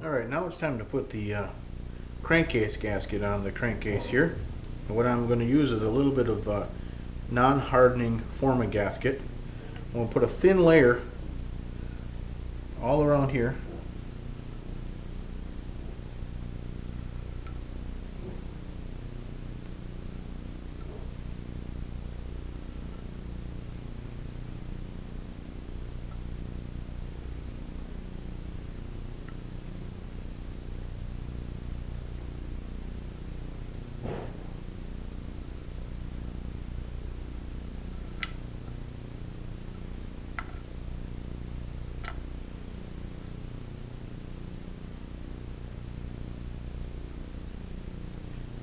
Alright, now it's time to put the crankcase gasket on the crankcase here. And what I'm going to use is a little bit of non-hardening forma gasket. I'm going to put a thin layer all around here.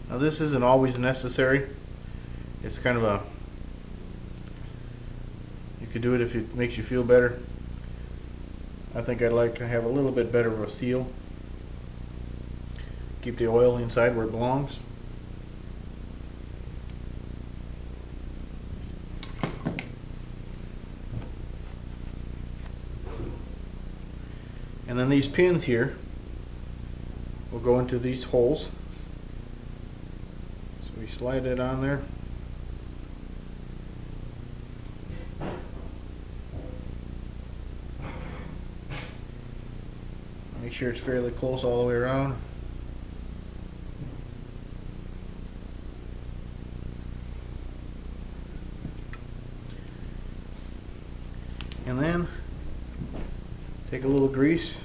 Now this isn't always necessary. It's kind of a, you could do it if it makes you feel better. I think I'd like to have a little bit better of a seal. Keep the oil inside where it belongs. And then these pins here will go into these holes. So we slide it on there. Make sure it's fairly close all the way around. And then take a little grease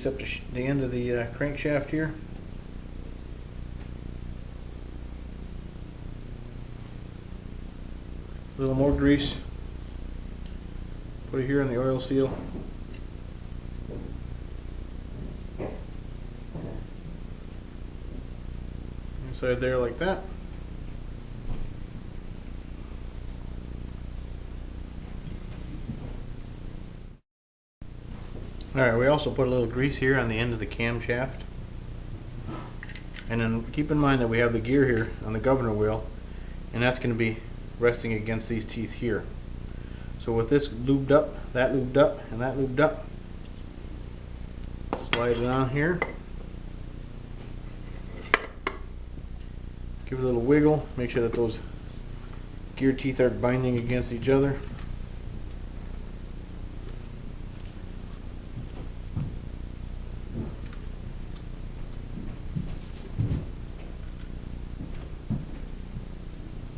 up the end of the crankshaft here. A little more grease. Put it here on the oil seal. Inside there like that. Alright, we also put a little grease here on the end of the camshaft. And then keep in mind that we have the gear here on the governor wheel, and that's going to be resting against these teeth here. So with this lubed up, that lubed up, and that lubed up, slide it on here. Give it a little wiggle, make sure that those gear teeth aren't binding against each other.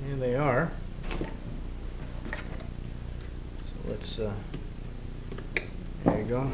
And they are. So let's, there you go.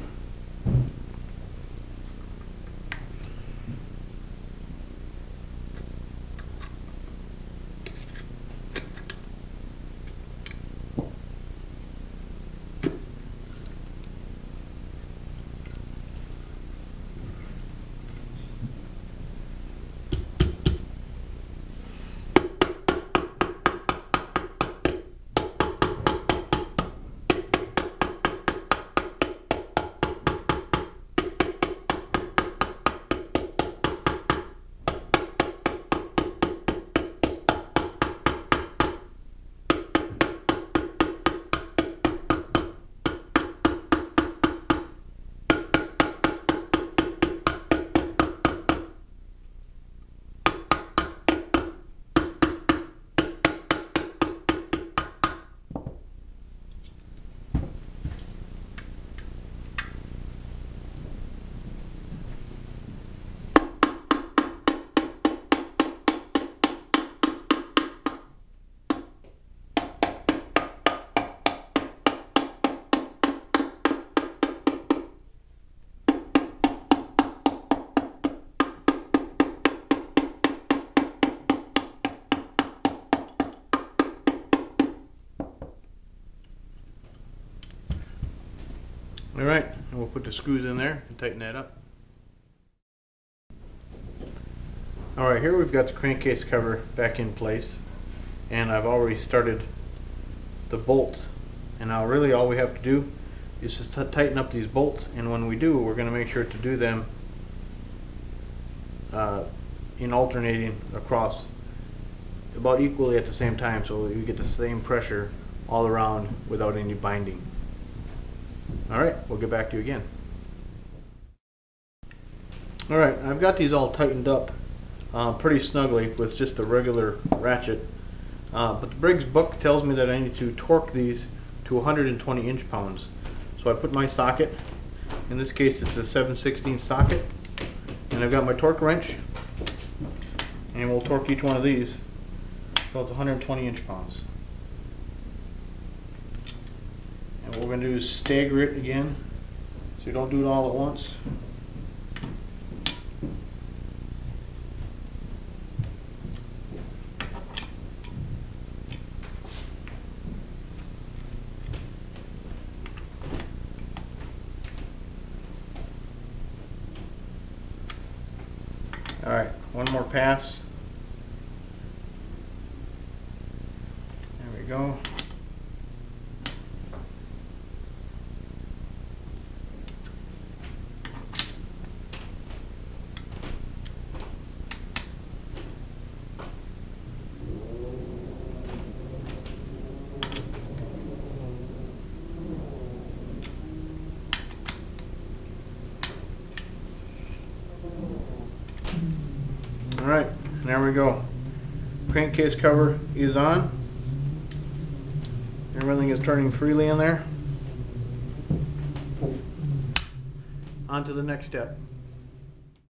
Alright, and we'll put the screws in there and tighten that up. Alright, here we've got the crankcase cover back in place, and I've already started the bolts. And now really all we have to do is just tighten up these bolts, and when we do, we're going to make sure to do them in alternating across about equally at the same time, so you get the same pressure all around without any binding. Alright, we'll get back to you again. Alright, I've got these all tightened up pretty snugly with just the regular ratchet. But the Briggs book tells me that I need to torque these to 120 inch-pounds. So I put my socket, in this case it's a 7/16 socket, and I've got my torque wrench, and we'll torque each one of these so it's 120 inch-pounds. And what we're going to do is stagger it again, so you don't do it all at once. Alright, one more pass. There we go. Alright, there we go. Crankcase cover is on. Everything is turning freely in there. On to the next step.